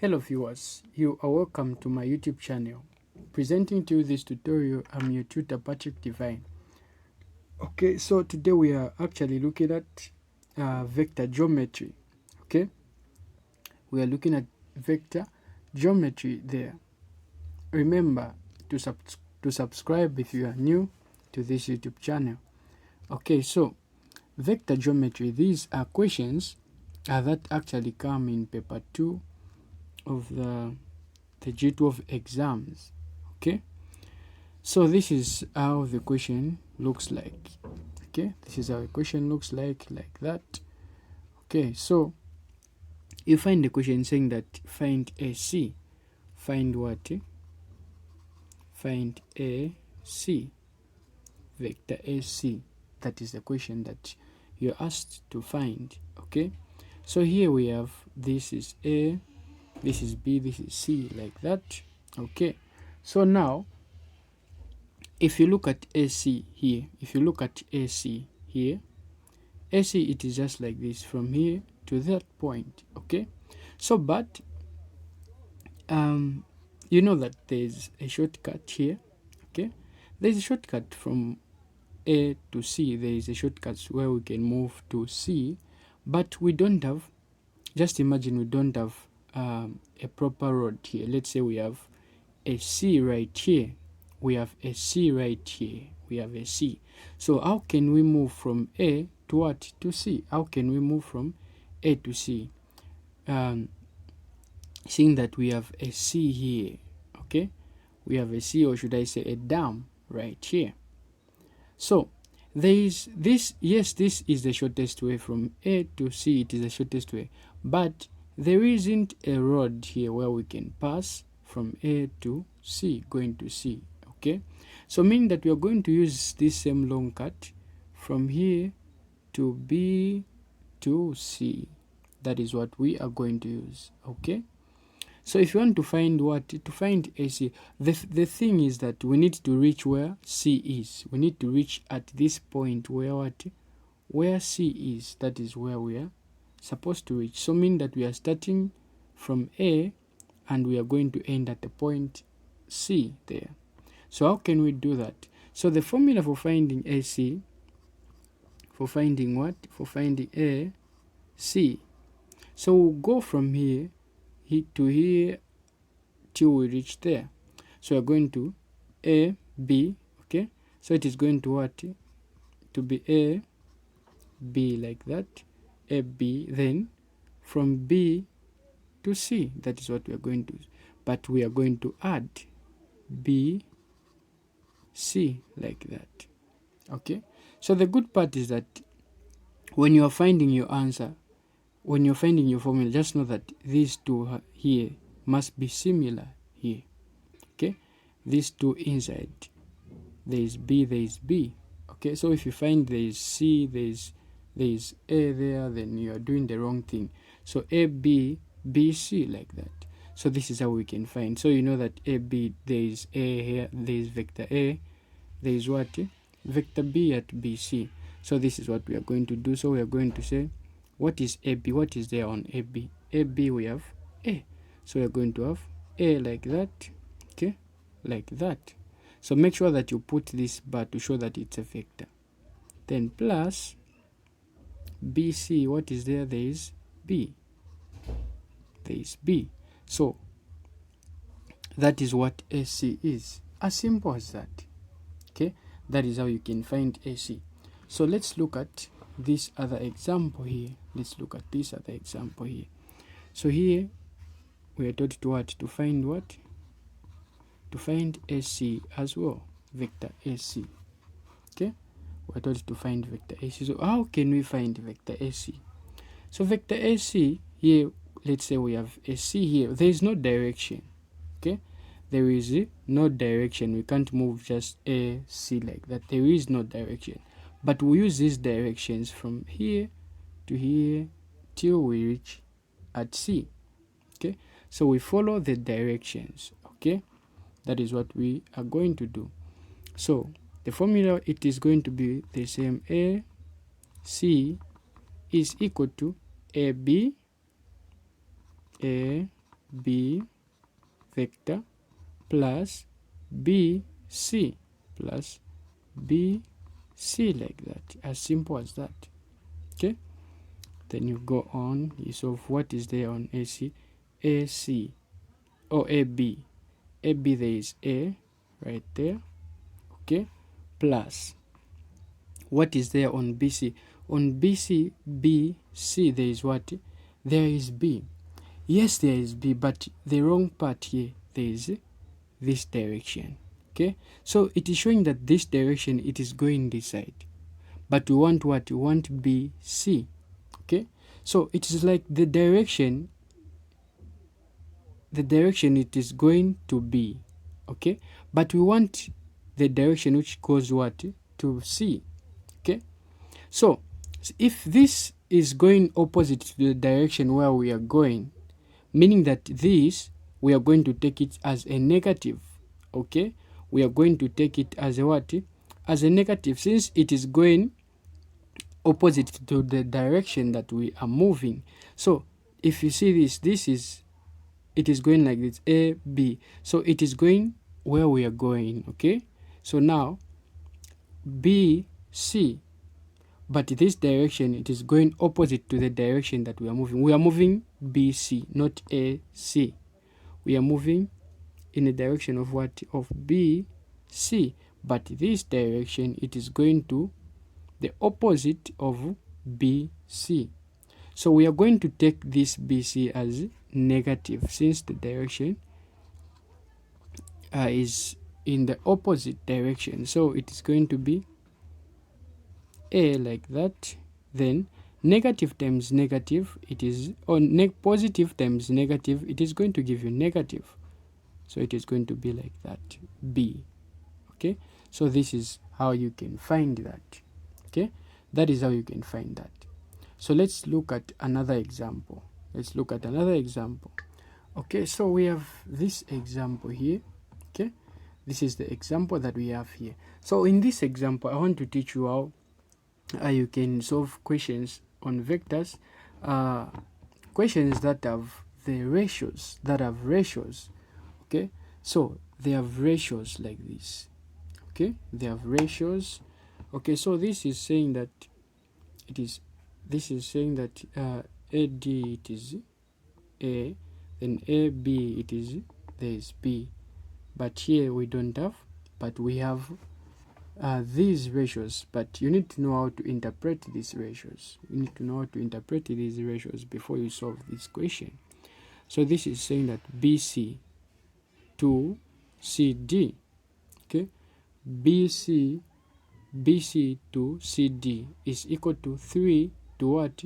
Hello viewers, you are welcome to my YouTube channel. Presenting to you this tutorial, I'm your tutor Patrick Divine. Okay, so today we are actually looking at vector geometry. Okay, we are looking at vector geometry there. Remember to subscribe if you are new to this YouTube channel. Okay, so vector geometry, these are questions that actually come in paper 2 of the G12 exams. Okay, so this is how the question looks like. Okay, this is how a question looks like that. Okay, so you find the question saying that find AC. Find what? Find AC, vector AC. That is the question that you're asked to find. Okay, so here we have, this is A, this is B, this is C, like that. Okay, so now if you look at AC here, AC, it is just like this from here to that point. Okay, so but you know that there's a shortcut here. Okay, there's a shortcut from A to C. There is a shortcut where we can move to C, but we don't have, just imagine we don't have a proper road here. Let's say we have a C right here, we have a C right here, we have a C. So how can we move from A to what? To C. How can we move from A to C? Seeing that we have a C here, okay, we have a C, or should I say a dam right here. So there is this, yes, this is the shortest way from A to C. It is the shortest way, but there isn't a road here where we can pass from A to C, going to C. Okay, so meaning that we are going to use this same long cut from here to B to C. That is what we are going to use. Okay, so if you want to find what? To find AC, the thing is that we need to reach where C is. We need to reach at this point where what? Where C is. That is where we are supposed to reach. So mean that we are starting from A and we are going to end at the point C there. So how can we do that? So the formula for finding AC, for finding what? For finding AC. So we'll go from here to here till we reach there. So we're going to A, B, okay? So it is going to what? To be A, B, like that. A, B, then from B to C. That is what we are going to. But we are going to add B, C, like that. Okay? So the good part is that when you are finding your answer, when you're finding your formula, just know that these two here must be similar here. Okay, these two inside, there is B, there is B. Okay, so if you find there is C, there is A there, then you are doing the wrong thing. So A, B, B, C, like that. So this is how we can find. So you know that A, B, there is A here, there is vector A, there is what? Vector B at B, C. So this is what we are going to do. So we are going to say, what is AB? What is there on AB? AB, we have A. So we are going to have A like that, okay, like that. So make sure that you put this bar to show that it's a vector. Then plus BC, what is there? There is B. There is B. So that is what AC is. As simple as that. Okay, that is how you can find AC. So let's look at this other example here. Let's look at this other example here. So here we are told to what? To find what? To find AC as well, vector AC. Okay, we are told to find vector AC. So how can we find vector AC? So vector AC here, let's say we have a C here. There is no direction. Okay, there is no direction. We can't move just A, C like that. There is no direction. But we use these directions from here to here till we reach at C. Okay, so we follow the directions. Okay, that is what we are going to do. So the formula, it is going to be the same. A, C is equal to AB, A, B vector plus BC plus BC, like that, as simple as that. Okay, then you go on, you solve what is there on AC. AC or AB. AB, there is A right there. Okay, plus what is there on BC. On BC, BC, there is what? There is B. Yes, there is B, but the wrong part here, there is this direction. Okay, so it is showing that this direction, it is going this side, but we want what? We want BC. Okay, so it is like the direction it is going to be. Okay, but we want the direction which goes what? To C. Okay, so if this is going opposite to the direction where we are going, meaning that this, we are going to take it as a negative. Okay, we are going to take it as a what? As a negative, since it is going opposite to the direction that we are moving. So if you see this is, it is going like this, A, B. So it is going where we are going. Okay, so now B, C, but this direction, it is going opposite to the direction that we are moving. We are moving BC, not AC. We are moving in the direction of what? Of BC, but this direction, it is going to the opposite of BC. So we are going to take this BC as negative, since the direction is in the opposite direction. So it is going to be A, like that. Then negative times negative, it is, or positive times negative, it is going to give you negative. So it is going to be like that, B. Okay, so this is how you can find that. Okay, that is how you can find that. So let's look at another example. Okay, so we have this example here. Okay, this is the example that we have here. So in this example, I want to teach you how you can solve questions on vectors, questions that have the ratios, okay. So they have ratios like this. Okay, they have ratios. Okay, so this is saying that AD, it is A, then AB, it is, there is B, but here we don't have, but we have these ratios. But you need to know how to interpret these ratios. Before you solve this question. So this is saying that BC to CD. Okay, BC to CD is equal to 3 to what?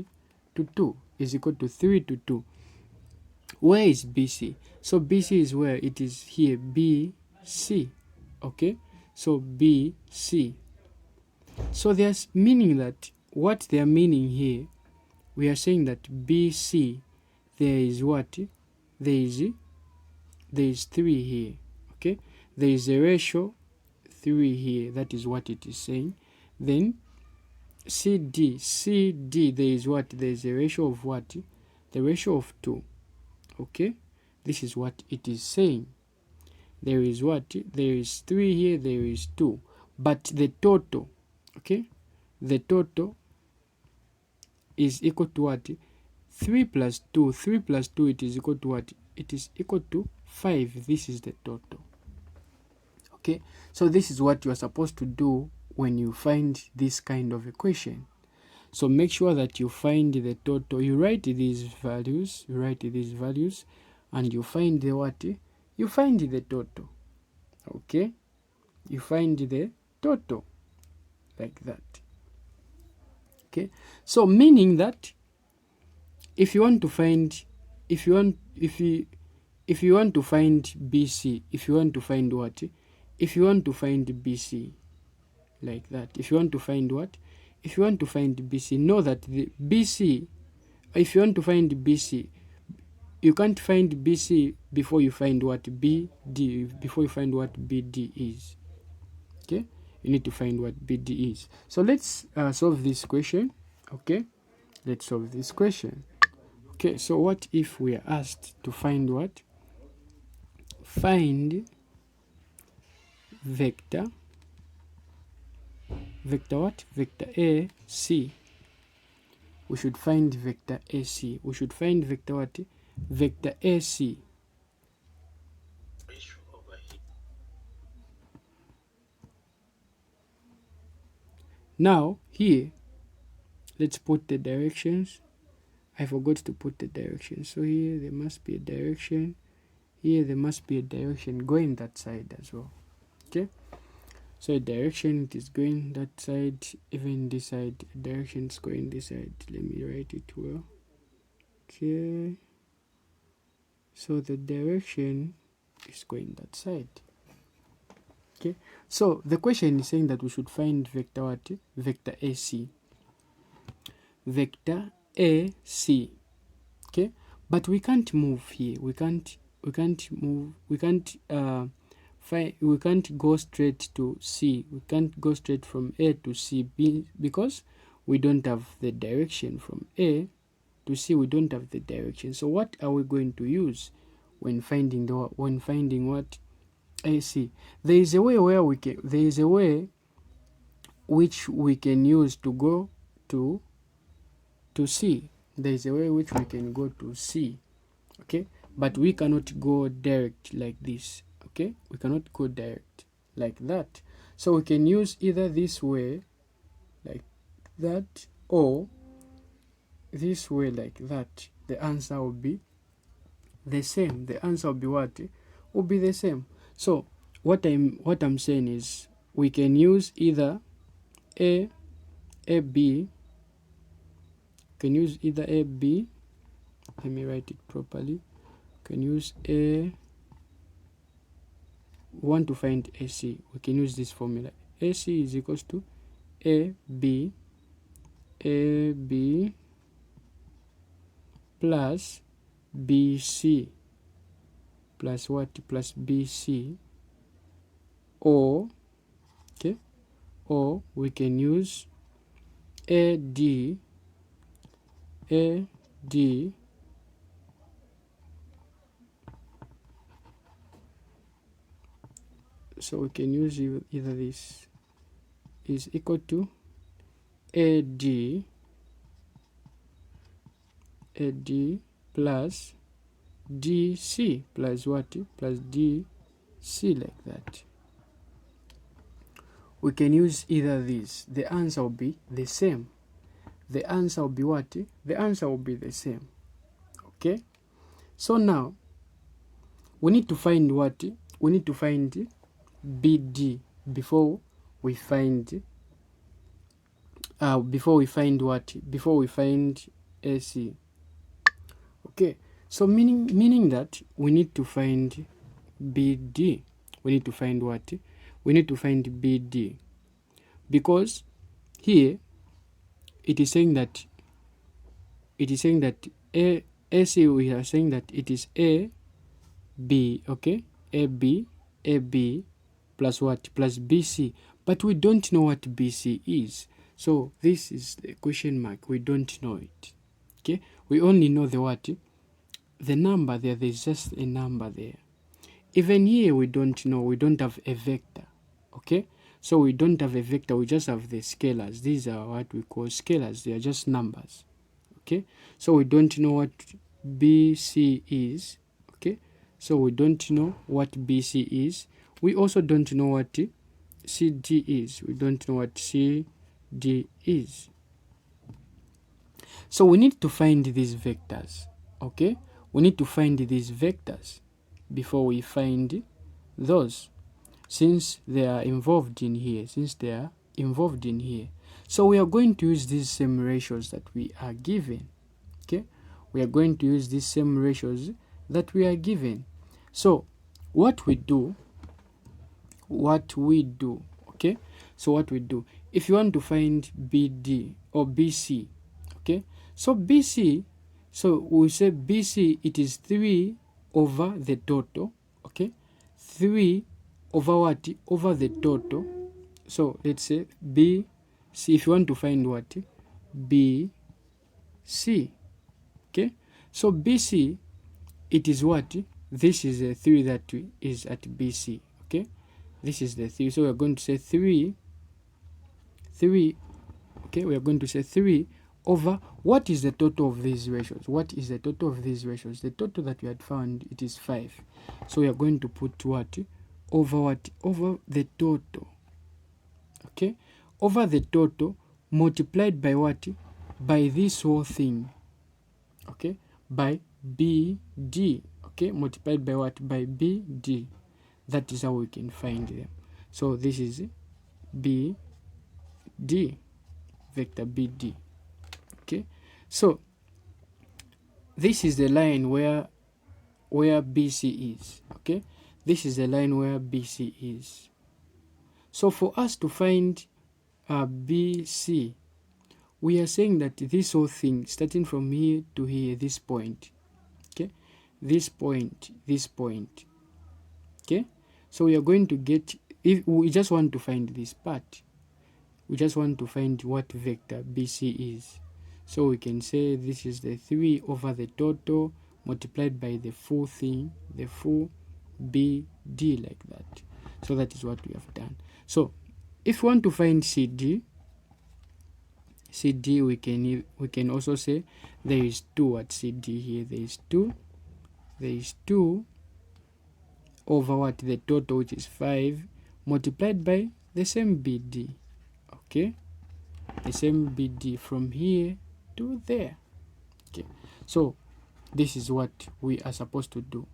To 2. Is equal to 3 to 2. Where is BC? So BC is where? It is here, BC. Okay, so BC. So there's meaning that, what they are meaning here, we are saying that BC, there is what? There is 3 here. Okay, there is a ratio 3 here. That is what it is saying. Then CD, there is what? There is a ratio of what? The ratio of 2. Okay, this is what it is saying. There is what? There is 3 here, there is 2. But the total, okay, the total is equal to what? 3 plus 2. 3 plus 2, it is equal to what? It is equal to 5. This is the total. Okay, so this is what you are supposed to do when you find this kind of equation. So make sure that you find the total. You write these values, and you find the what? You find the total. Okay, you find the total like that. Okay, so meaning that if you want to find BC, if you want to find what? If you want to find BC like that, if you want to find what? If you want to find BC, know that the BC, if you want to find BC, you can't find BC before you find what? BD, before you find what BD is. Okay, you need to find what BD is. So let's solve this question. Okay, let's solve this question. Okay, so what if we are asked to find what? Find vector what? Vector AC. We should find vector AC. We should find vector what? Vector AC. Now here, let's put the directions. I forgot to put the directions. So here there must be a direction. Here there must be a direction going that side as well. Okay. So a direction, it is going that side, even this side, direction is going this side. Let me write it well. Okay. So the direction is going that side. Okay. So the question is saying that we should find vector what? Vector AC. Vector AC. Okay. But we can't move here. We can't move. We can't go straight to C. We can't go straight from A to C because we don't have the direction. From A to C, we don't have the direction. So what are we going to use when finding what? AC. There is a way which we can use to go to C. There is a way which we can go to C. Okay, but we cannot go direct like this. Okay, we cannot go direct like that. So we can use either this way like that or this way like that. The answer will be the same. The answer will be what? Will be the same. So what I'm saying is we can use either AB. Can use either AB. Let me write it properly. Can use A. Want to find AC, we can use this formula. AC is equals to AB plus BC plus what? Plus BC, or okay, or we can use AD so we can use either this is equal to AD plus DC plus what? Plus DC, like that. We can use either this. The answer will be the same. The answer will be what? The answer will be the same. Okay. So now we need to find what? We need to find BD before we find what? Before we find AC. Okay. So meaning that we need to find BD. We need to find what? We need to find BD, because here it is saying that AC, we are saying that it is AB, okay? AB plus what? Plus BC. But we don't know what BC is. So this is the question mark. We don't know it. Okay? We only know the what? The number there. There's just a number there. Even here we don't know. We don't have a vector. Okay? So we don't have a vector. We just have the scalars. These are what we call scalars. They are just numbers. Okay? So we don't know what BC is. Okay? So we don't know what BC is. We also don't know what CD is. We don't know what CD is. So we need to find these vectors. Okay? We need to find these vectors before we find those, since they are involved in here. So we are going to use these same ratios that we are given. Okay? We are going to use these same ratios that we are given. So what we do, okay? So what we do, if you want to find BD or BC, okay? So BC, so we say BC, it is 3 over the total, okay? 3 over what? Over the total. So let's say BC, if you want to find what? BC, okay? So BC, it is what? This is a 3 that is at BC. Okay, this is the 3. So we are going to say 3. Okay, we are going to say 3 over what is the total of these ratios? What is the total of these ratios? The total that we had found, it is 5. So we are going to put what? Over what? Over the total. Okay, over the total multiplied by what? By this whole thing. Okay, by BD. Okay, multiplied by what? By BD. That is how we can find them. So this is BD, vector BD. Okay, so this is the line where BC is. Okay, this is the line where BC is. So for us to find BC, we are saying that this whole thing, starting from here to here, this point, okay, this point, okay. So we are going to get, if we just want to find this part, we just want to find what vector BC is. So we can say this is the 3 over the total multiplied by the full thing, the full BD, like that. So that is what we have done. So if we want to find CD, we can also say there is 2 at CD here. There is 2 over what? The total, which is 5, multiplied by the same BD. Okay, the same BD from here to there. Okay, so this is what we are supposed to do.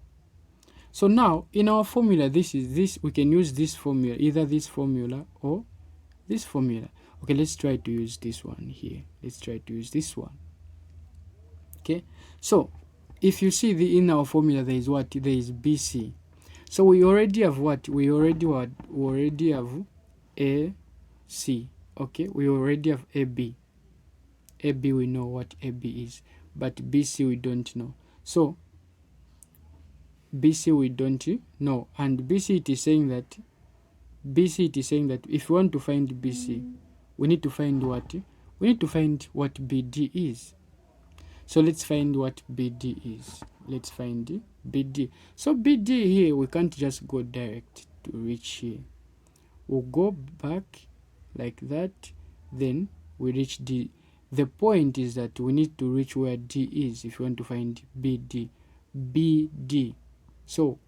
So now in our formula, we can use this formula, either this formula or this formula. Okay, let's try to use this one here. Let's try to use this one. Okay, so if you see in our formula, there is what? There is BC. So we already have what? We already have AC. Okay, we already have AB. AB, we know what AB is, but BC we don't know. So BC we don't know, and BC it is saying that if we want to find BC, we need to find what? We need to find what BD is. So let's find what BD is. Let's find BD. So BD here, we can't just go direct to reach here. We'll go back like that, then we reach D. The point is that we need to reach where D is if you want to find BD. BD. So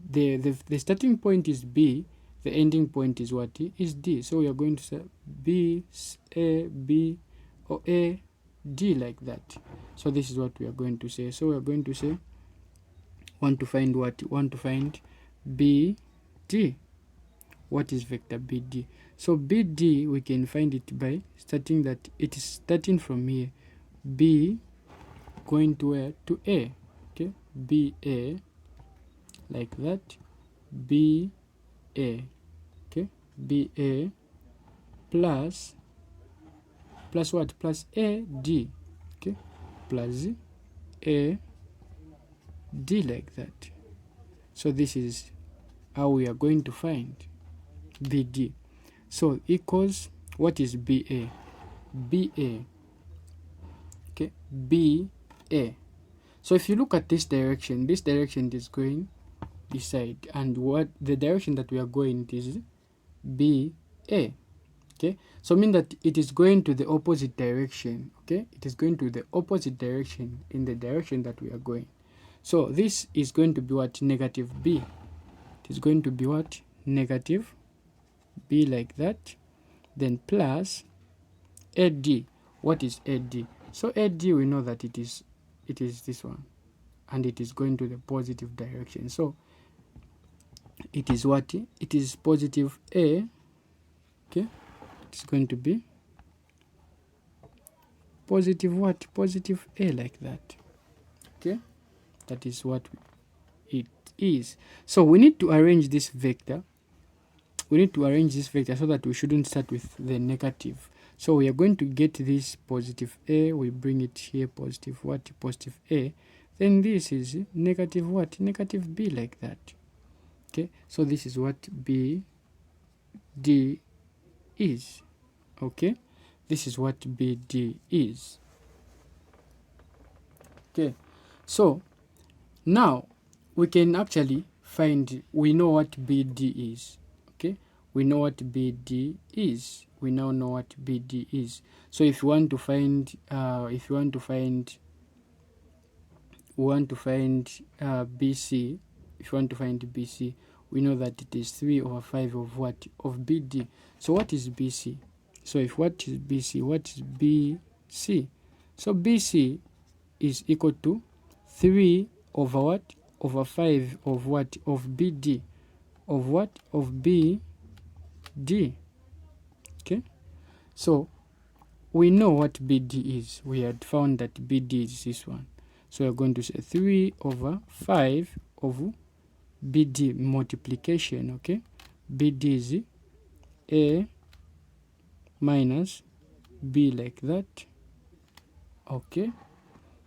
the starting point is B, the ending point is what? Is D. So we are going to say B, A, B, or A, D, like that. So this is what we are going to say. So we are going to say, want to find what? Want to find BD. What is vector BD? So BD, we can find it by starting that it is starting from here. B going to where? To A. Okay, BA, like that. BA. Okay, BA plus what? Plus AD. Okay, plus AD, like that. So this is how we are going to find BD. So equals, what is BA? BA. Okay, BA. So if you look at this direction is going this side, and what the direction that we are going is BA. Okay, so mean that it is going to the opposite direction. Okay, it is going to the opposite direction in the direction that we are going. So this is going to be what? Negative B. It is going to be what? Negative B, like that. Then plus AD. What is AD? So AD, we know that it is this one, and it is going to the positive direction. So it is what? It is positive A. Okay, it's going to be positive what? Positive A, like that. Okay, that is what it is. So we need to arrange this vector. We need to arrange this vector so that we shouldn't start with the negative. So we are going to get this positive A, we bring it here, positive what? Positive A. Then this is negative what? Negative B, like that. Okay, so this is what BD is. Okay, this is what BD is. Okay, So now we can actually find, we know what BD is. Okay, we know what BD is. We now know what BD is. So if you want to find BC, if you want to find BC, we know that it is 3 over 5 of what? Of BD. So what is BC? So if what is BC, what is BC? So BC is equal to 3 over what? Over 5 of what? Of BD. Of what? Of BD. Okay? So we know what BD is. We had found that BD is this one. So we're going to say 3 over 5 of BD multiplication, okay? BD is A minus B, like that. Okay?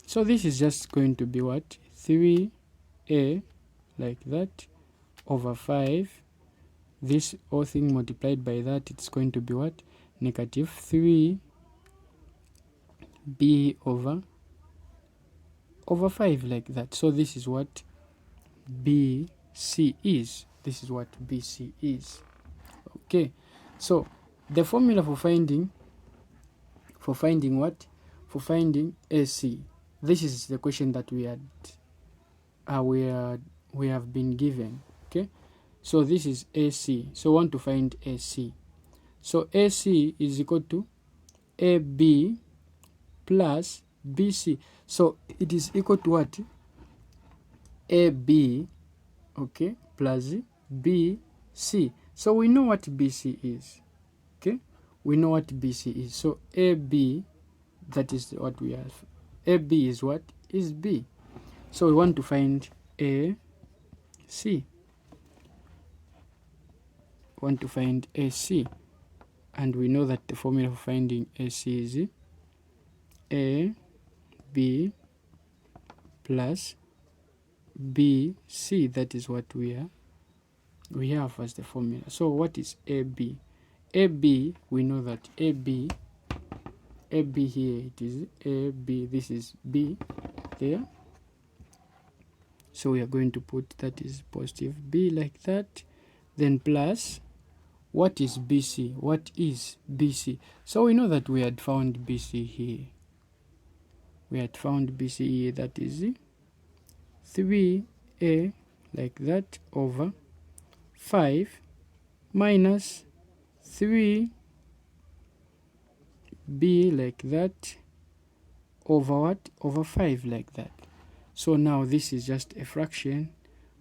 So this is just going to be what? 3A, like that, over 5. This whole thing multiplied by that, it's going to be what? Negative 3B over 5, like that. So this is what BC is. This is what BC is. Okay. So the formula for finding what? For finding AC. This is the question that we have been given. Okay. So this is AC. So we want to find AC. So AC is equal to AB plus BC. So it is equal to what? AB, okay, plus BC. So we know what BC is. Okay, we know what BC is. So AB, that is what we have. AB is what? Is B. So we want to find AC. Want to find AC, and we know that the formula for finding AC is AB plus BC. That is what we have as the formula. So what is AB? AB, we know that AB here, it is AB, this is B there. So we are going to put, that is positive B, like that, then plus, what is BC? What is BC? So we know that we had found BC here. We had found BC here, that is 3A, like that, over 5 minus 3B, like that, over what? Over 5, like that. So now this is just a fraction.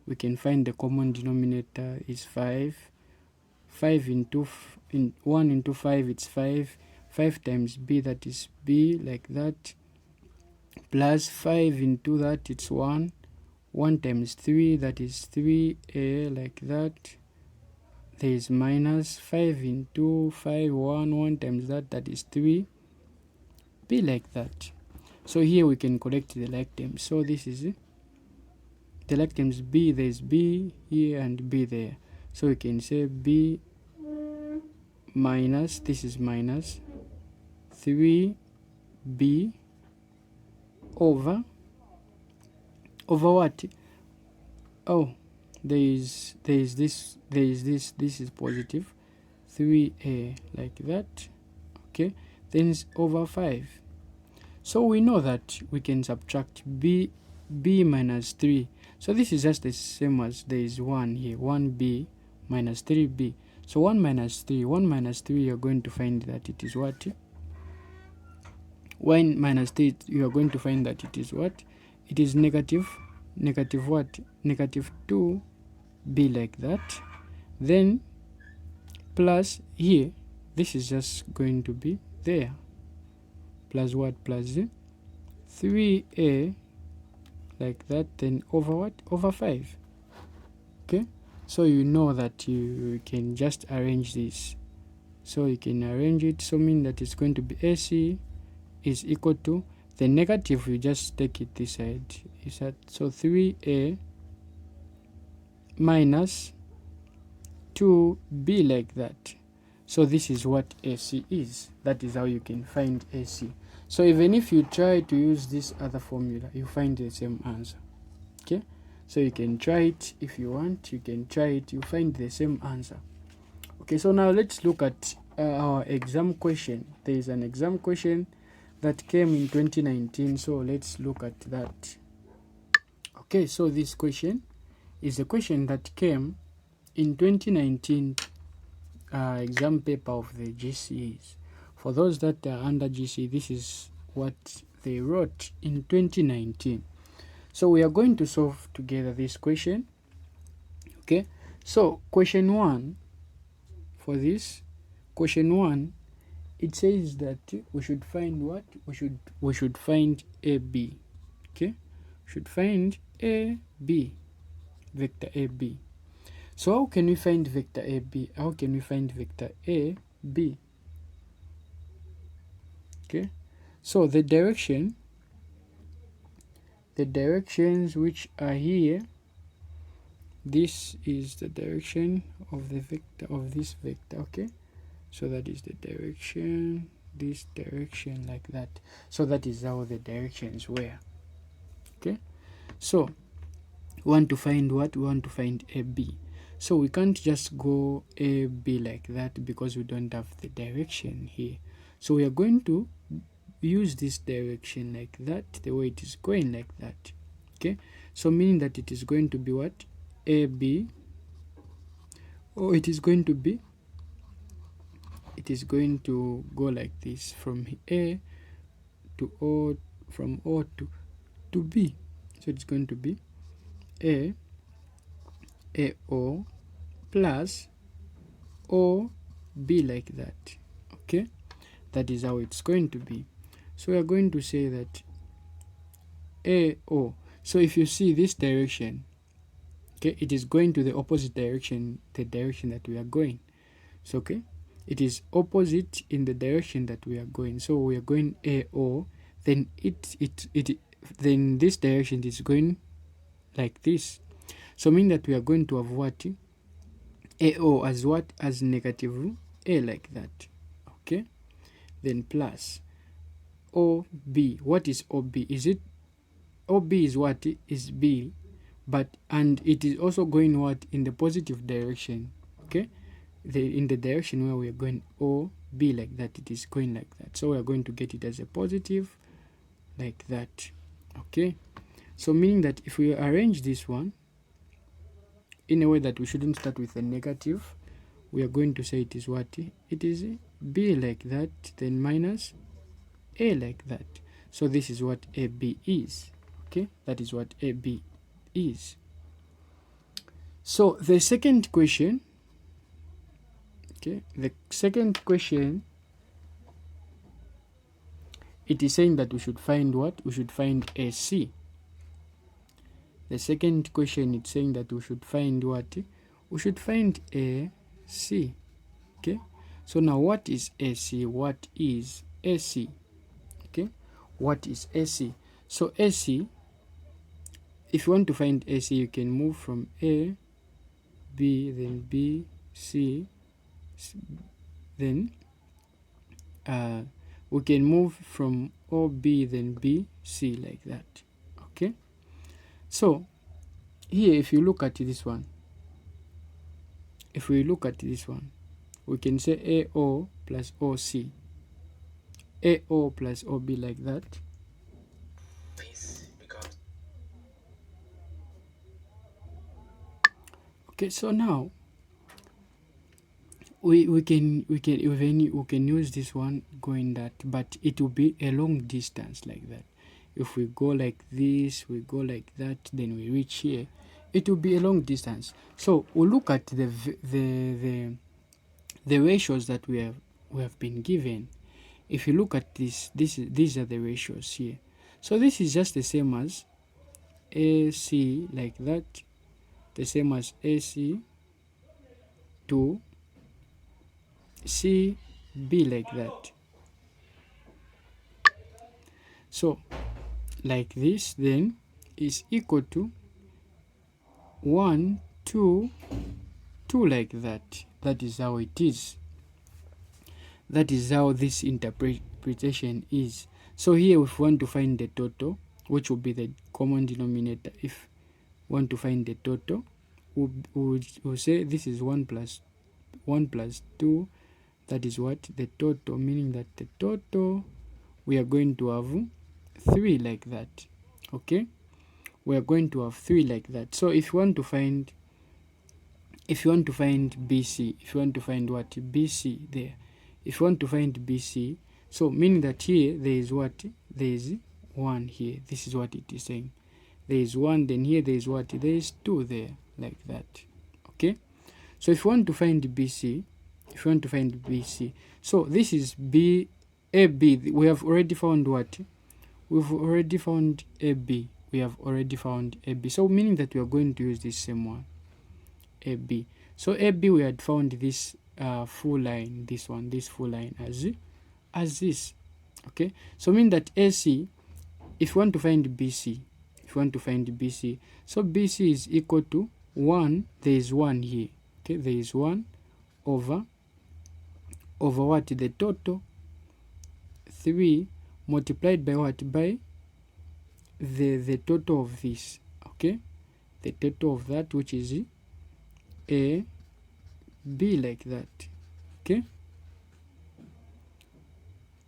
We can find the common denominator is 5. 5 into 1 into 5, it's 5. 5 times B, that is B, like that, plus 5 into that, it's 1. 1 times 3, that is 3A, like that. There is minus 5 into 5, 1 times that, that is 3B, like that. So here we can correct the like terms. So this is the like terms B, there is B here and B there. So we can say B minus, this is minus 3B over what? Oh, there is this is positive 3A, like that. Okay, then it's over 5. So we know that we can subtract B minus 3. So this is just the same as there is 1 here, 1B minus 3B. So 1 minus 3, you're going to find that it is what? 1 minus 3, you are going to find that it is what? It is negative what? Negative 2B, like that. Then plus here, this is just going to be there. Plus what? Plus 3A, like that, then over what? Over 5. Okay, so you know that you can just arrange this. So you can arrange it, so mean that it's going to be AC is equal to the negative, you just take it this side. Is that so? 3A minus 2B, like that. So this is what AC is. That is how you can find AC. So even if you try to use this other formula, you find the same answer. Okay, so you can try it if you want. You can try it, you find the same answer. Okay, so now let's look at our exam question. There is an exam question that came in 2019, so let's look at that. Okay, so this question is a question that came in 2019 exam paper of the GCEs. For those that are under GCE, this is what they wrote in 2019. So we are going to solve together this question. Okay, so question 1, for this question 1, it says that we should find what? We should find AB. Okay, we should find AB, vector AB. So how can we find vector AB? How can we find vector AB? Okay, so the directions which are here, this is the direction of the vector of this vector. Okay, so that is the direction, this direction, like that. So that is how the directions were. Okay, so we want to find what? We want to find AB. So we can't just go AB like that because we don't have the direction here. So we are going to use this direction like that, the way it is going like that. Okay, so meaning that it is going to be what? AB, or it is going to be, it is going to go like this, from A to O, from O to B. So it's going to be AO plus OB, like that. Okay, that is how it's going to be. So we are going to say that AO. So if you see this direction, okay, it is going to the opposite direction, the direction that we are going. So okay, it is opposite in the direction that we are going. So we are going AO, then then this direction is going like this. So mean that we are going to have what? AO as what? As negative A, like that. Okay, then plus OB. What is OB? Is it OB is what? Is B, but and it is also going what? In the positive direction. Okay, in the direction where we are going OB, like that, it is going like that. So we are going to get it as a positive, like that. Okay, so meaning that if we arrange this one in a way that we shouldn't start with a negative, we are going to say it is what? It is B, like that, then minus A, like that. So this is what AB is. Okay, that is what AB is. So the second question, okay, the second question, it is saying that we should find what? We should find AC. The second question, it's saying that we should find what? We should find AC. Okay, so now what is AC? What is AC? Okay, what is AC? So AC, if you want to find AC, you can move from A, B, then B, C, then we can move from OB, then B, C, like that. Okay, so here if you look at this one, if we look at this one, we can say AO plus OC, AO plus OB, like that. Okay, so now we can use this one going that, but it will be a long distance like that. If we go like this, we go like that, then we reach here, it will be a long distance. So we'll look at the ratios that we have been given. If you look at these are the ratios here. So this is just the same as AC, like that, the same as AC to CB, like that. So like this then is equal to 1, 2, 2, like that. That is how it is. That is how this interpretation is. So here if we want to find the total, which will be the common denominator, if we want to find the total, we'll say this is 1 plus 2. That is what the total, meaning that the total we are going to have 3 like that. Okay, we are going to have 3 like that. So if you want to find BC, if you want to find what BC there, if you want to find BC, so meaning that here there is what, there is 1 here. This is what it is saying. There is 1, then here there is what, there is 2 there, like that. Okay, so if you want to find BC, so this is AB. We have already found what? We've already found AB. So meaning that we are going to use this same one, AB. So AB, we had found this full line, this full line as this. Okay, so mean that AC, if you want to find BC, so BC is equal to 1. There is 1 here. Okay, there is 1 over what? The total 3 multiplied by what? By the total of this. Okay, the total of that, which is A, B, like that. Okay,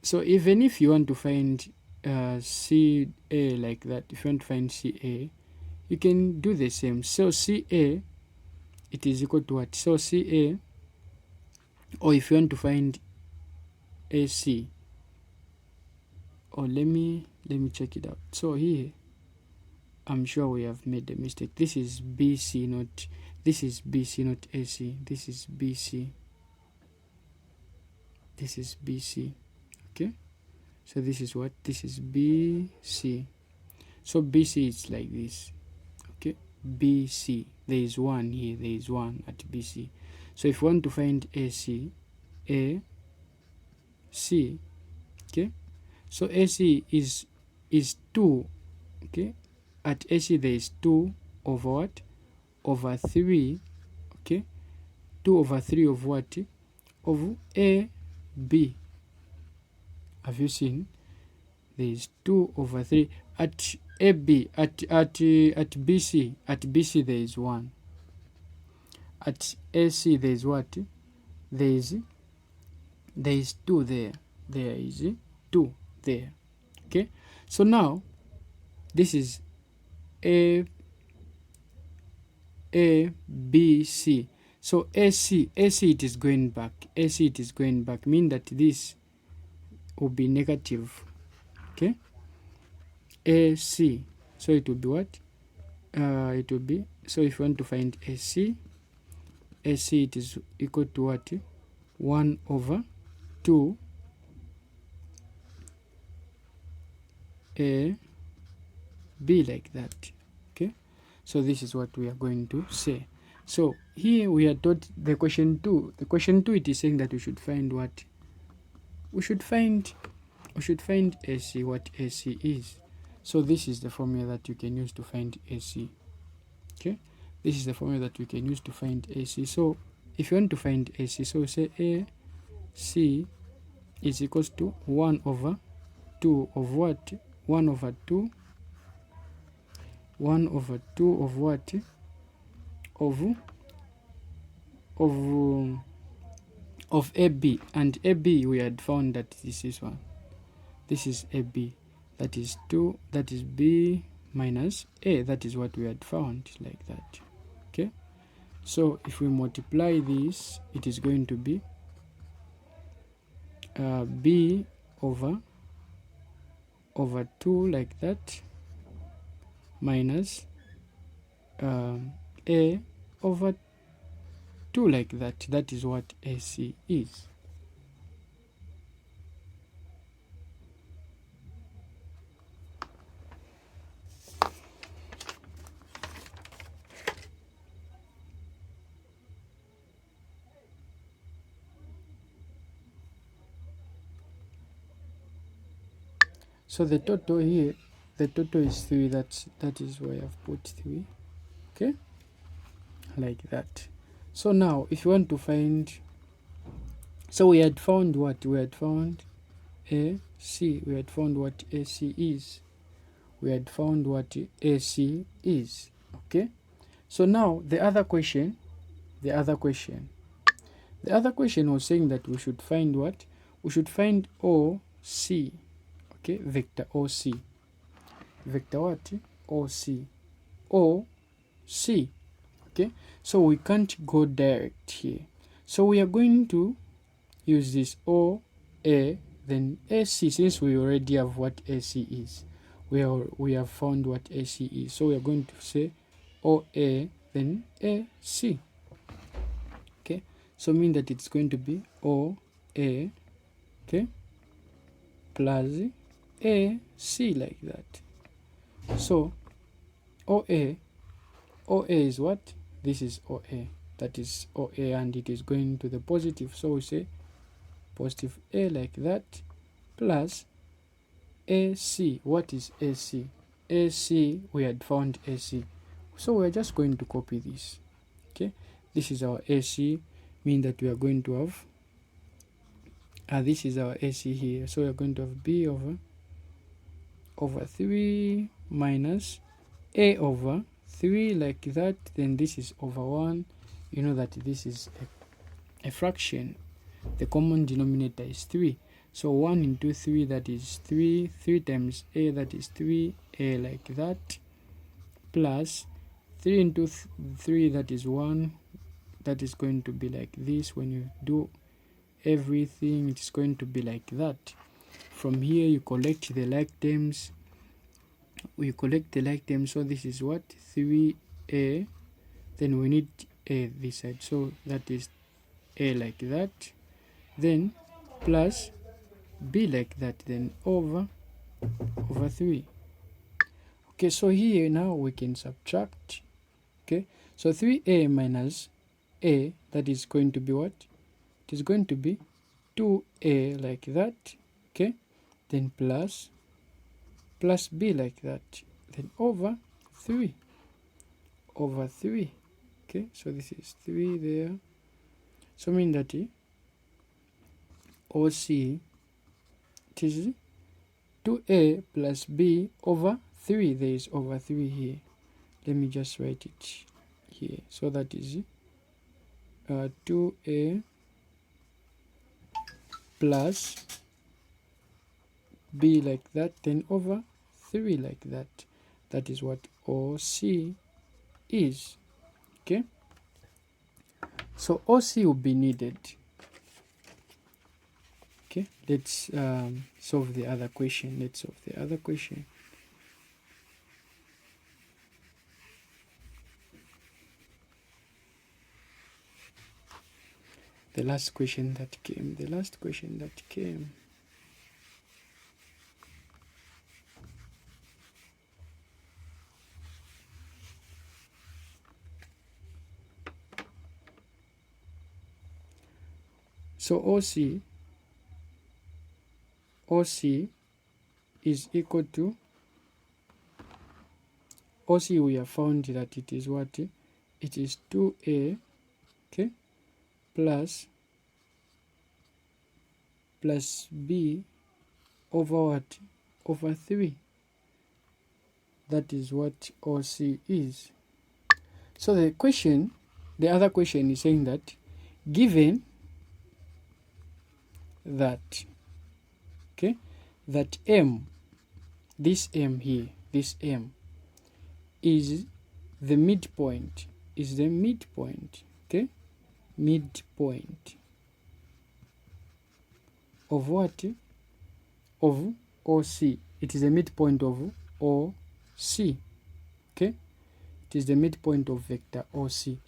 so even if you want to find CA like that, if you want to find CA, you can do the same. So CA, it is equal to what? So CA, or if you want to find AC, or let me check it out. So here I'm sure we have made a mistake. This is BC, not AC. This is BC. Okay, so this is what? This is BC. So BC is like this. Okay, BC, there is 1 here, there is 1 at BC. So if you want to find AC, okay, so AC is 2. Okay, at AC there is 2 over what? Over 3. Okay, 2 over 3 of what? Of AB. Have you seen? There is 2 over 3 at AB. At BC, there is 1. At AC there is what? There is 2 there. There is 2 there. Okay, so now this is A, B, C. So AC it is going back. Mean that this will be negative. Okay, AC, so it will be what? It will be, so if you want to find AC, it is equal to what? 1 over 2 A, B, like that. Okay, so this is what we are going to say. So here we are taught the question 2. The question 2, it is saying that we should find what? We should find AC, what AC is. So this is the formula that you can use to find AC. Okay, this is the formula that we can use to find AC. So if you want to find AC, so say AC is equals to 1 over 2 of what? 1 over 2 of what? Of AB, and AB we had found that this is 1. This is AB, that is 2, that is B minus A, that is what we had found, like that. Okay, so if we multiply this, it is going to be B over 2, like that, minus A over 2, like that. That is what AC is. So the total here, the total is 3. That is why I've put 3. Okay, like that. So now if you want to find So we had found what? We had found AC. We had found what AC is. We had found what AC is. Okay. So now the other question was saying that we should find what? We should find OC. Okay, vector OC. Vector what? OC. OC. Okay, so we can't go direct here. So we are going to use this OA, then AC, since we already have what AC is. We have found what AC is. So we are going to say OA, then AC. Okay, so mean that it's going to be OA, okay, plus AC, like that. So OA is what? This is OA. That is OA, and it is going to the positive. So we say positive A, like that, plus AC. What is AC? AC, we had found AC. So we're just going to copy this. Okay, this is our AC, mean that we are going to have this is our AC here. So we're going to have B over 3 minus A over 3, like that. Then this is over 1. You know that this is a fraction. The common denominator is 3. So 1 into 3, that is 3. 3 times A, that is 3A, like that. Plus 3 into 3, that is 1. That is going to be like this. When you do everything, it's going to be like that. From here, you collect the like terms. We collect the like terms. So this is what? 3A. Then we need A this side. So that is A, like that. Then plus B, like that. Then over 3. Okay, so here now we can subtract. Okay, so 3A minus A, that is going to be what? It is going to be 2A, like that. Okay, then plus B, like that. Then over 3. Okay, so this is 3 there. So mean that OC, it is 2A plus B over 3. There is over 3 here. Let me just write it here. So that is 2A plus B, like that, then over 3, like that. That is what OC is. Okay, so OC will be needed. Okay, let's solve the other question. The last question that came. So OC is equal to OC. We have found that it is what? It is 2A, okay, plus B over what? Over 3. That is what OC is. So the other question is saying that given that, okay, that M, this M here, this M is the midpoint, okay, midpoint of what? Of OC. It is the midpoint of OC. Okay, it is the midpoint of vector OC.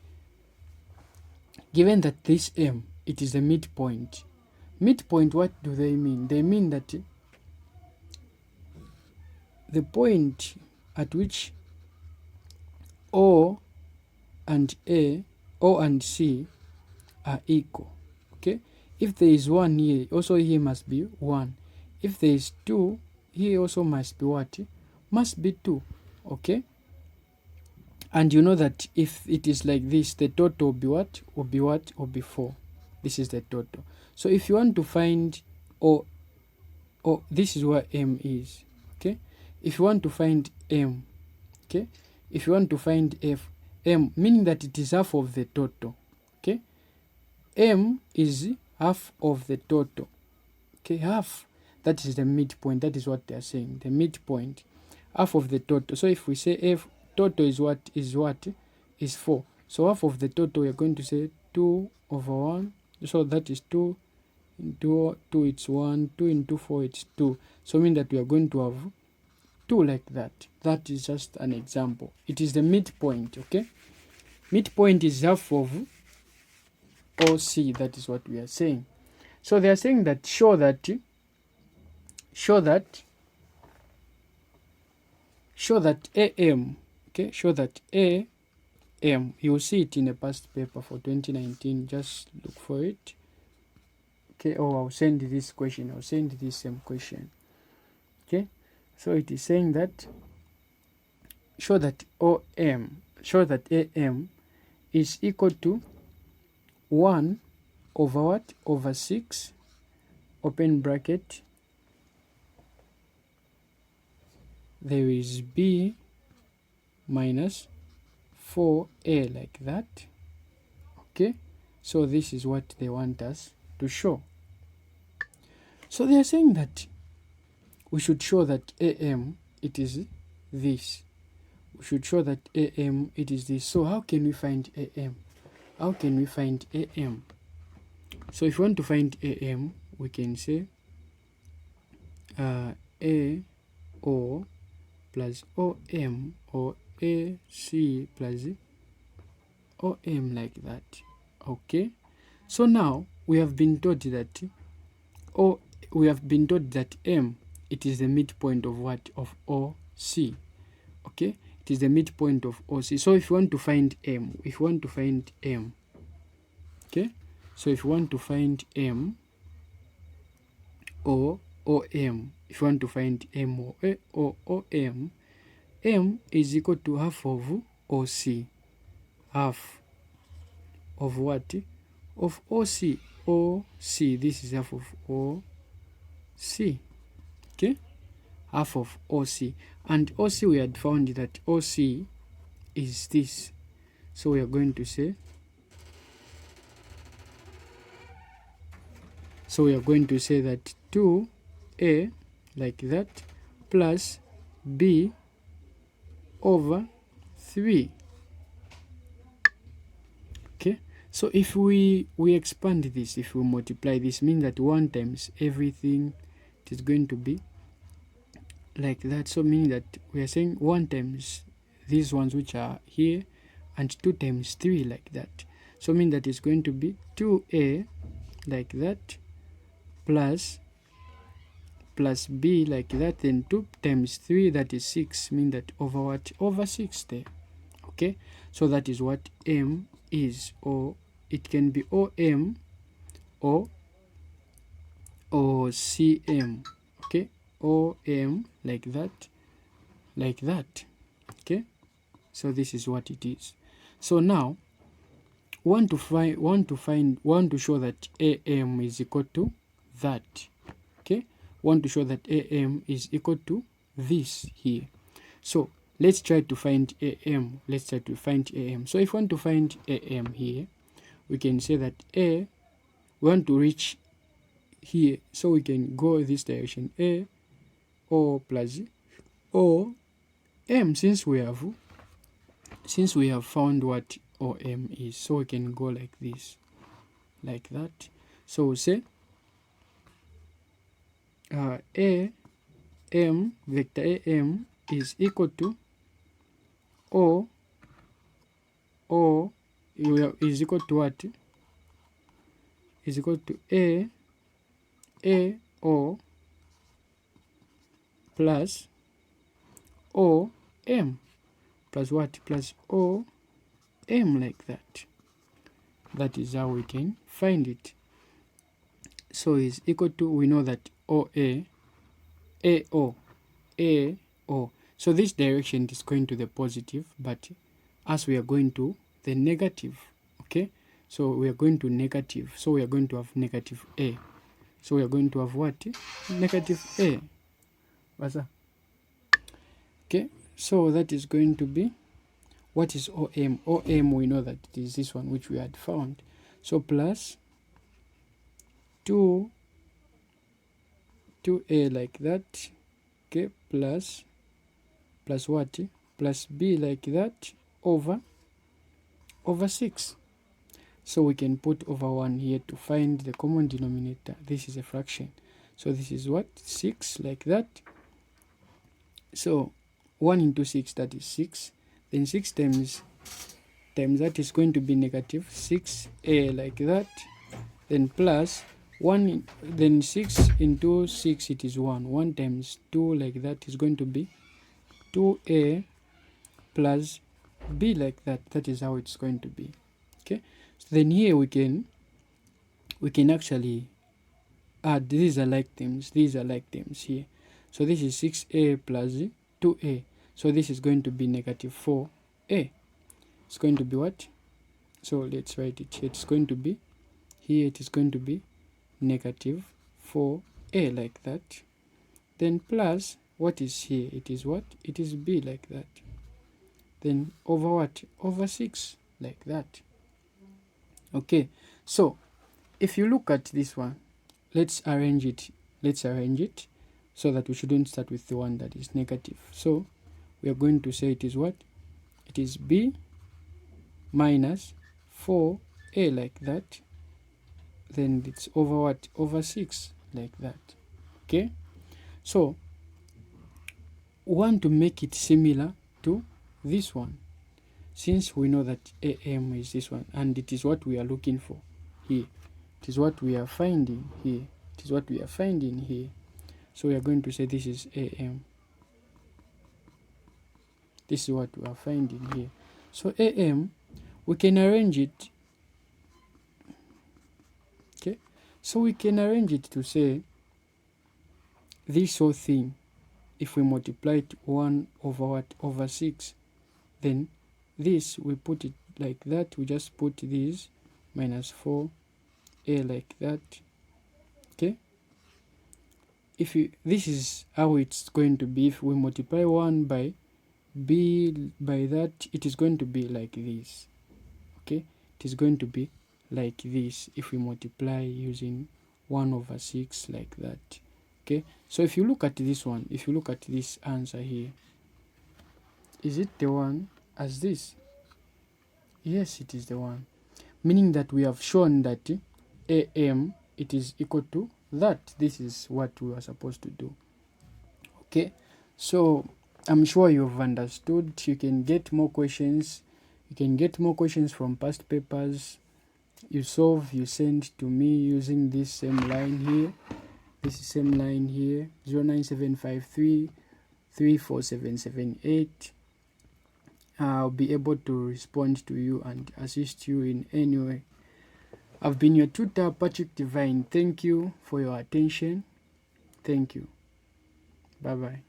Given that this M, it is the midpoint. Midpoint, what do they mean? They mean that the point at which O and C are equal. Okay, if there is 1 here, also here must be 1. If there is 2, here also must be what? Must be 2. Okay, and you know that if it is like this, the total will be what? Will be 4. This is the total. So if you want to find O, this is where M is. Okay, if you want to find M, okay, if you want to find F, M meaning that it is half of the total. Okay, M is half of the total. Okay, half, that is the midpoint. That is what they are saying, the midpoint, half of the total. So if we say F total is what is 4, so half of the total we are going to say 2 over 1. So that is 2 into 2, it's 1, 2 into 4, it's 2. So mean that we are going to have 2 like that. That is just an example. It is the midpoint. Okay, midpoint is half of OC. That is what we are saying. So they are saying that show that AM, okay, show that AM, you will see it in a past paper for 2019, just look for it. Okay, or I'll send this question, I'll send this same question. Okay, so it is saying that show that AM is equal to 1 over what? Over 6, open bracket, there is B minus 4A, like that. Okay, so this is what they want us to show. So they are saying that we should show that AM, it is this. We should show that AM, it is this. So how can we find AM? How can we find AM? So if you want to find AM, we can say AO plus OM, or AC plus OM, like that. Okay, so now we have been told that M, it is the midpoint of what? Of OC. Okay, it is the midpoint of OC. So if you want to find M, okay, so if you want to find M or OM, if you want to find M or OM, M is equal to half of OC. Half of what? Of OC. OC, this is half of OC. Okay, half of OC. And OC, we had found that OC is this. So we are going to say, that 2A, like that, plus B over 3. Okay, so if we expand this, if we multiply this, means that 1 times everything, it is going to be like that. So meaning that we are saying 1 times these ones which are here, and 2 times 3, like that. So mean that it's going to be 2A, like that, plus B, like that, then 2 times 3, that is 6, mean that over what? Over 6 there. Okay, so that is what M is, or it can be OM or CM. Okay, OM, like that, okay, so this is what it is. So now want to show that AM is equal to that. Okay, want to show that AM is equal to this here. So let's try to find AM. So if we want to find AM here, we can say that we want to reach here, so we can go this direction, O plus O M, since we have found what OM is, so we can go like this, like that. So we say vector AM is equal to is equal to what? Is equal to AO plus OM plus what? Plus OM, like that. That is how we can find it. So is equal to, we know that AO. So this direction is going to the positive, but as we are going to the negative. Okay, So we are going to negative. So we are going to have negative a. So we are going to have what? Negative a. What's that? Okay, so that is going to be, what is OM? OM, we know that it is this one which we had found. So plus 2a like that. Okay, plus what? Plus b like that over 6. So we can put over 1 here to find the common denominator. This is a fraction. So this is what? 6 like that. So 1 into 6, that is 6. Then 6 times that is going to be negative 6a like that. Then plus 1, then 6 into 6, it is 1. 1 times 2 like that is going to be 2a plus b like that. That is how it's going to be. Okay, so then here we can actually add, these are like terms here. So this is 6a plus 2a. So this is going to be negative 4a. It's going to be what? So let's write it here. It's going to be, here it is going to be negative 4a like that. Then plus, what is here? It is what? It is b like that. Then over what? Over 6 like that. Okay, so if you look at this one, let's arrange it so that we shouldn't start with the one that is negative. So we are going to say it is what? It is b minus 4a like that. Then it's over what? Over 6 like that. Okay, so we want to make it similar to this one, since we know that AM is this one, and it is what we are looking for here. It is what we are finding here. It is what we are finding here. So we are going to say this is AM. This is what we are finding here. So AM, we can arrange it. Okay, so we can arrange it to say this whole thing, if we multiply it 1 over what? Over 6, then this, we put it like that. We just put this minus 4a like that. Okay, if you, this is how it's going to be. If we multiply 1 by b by that, it is going to be like this. Okay, it is going to be like this if we multiply using 1 over 6 like that. Okay, so if you look at this one, if you look at this answer here, is it the one as this? Yes, it is the one, meaning that we have shown that AM, it is equal to that. This is what we are supposed to do. Okay, so I'm sure you've understood. You can get more questions. You can get more questions from past papers. You solve, you send to me using this same line here. This is same line here, 09753 34778. I'll be able to respond to you and assist you in any way. I've been your tutor, Patrick Divine. Thank you for your attention. Thank you. Bye-bye.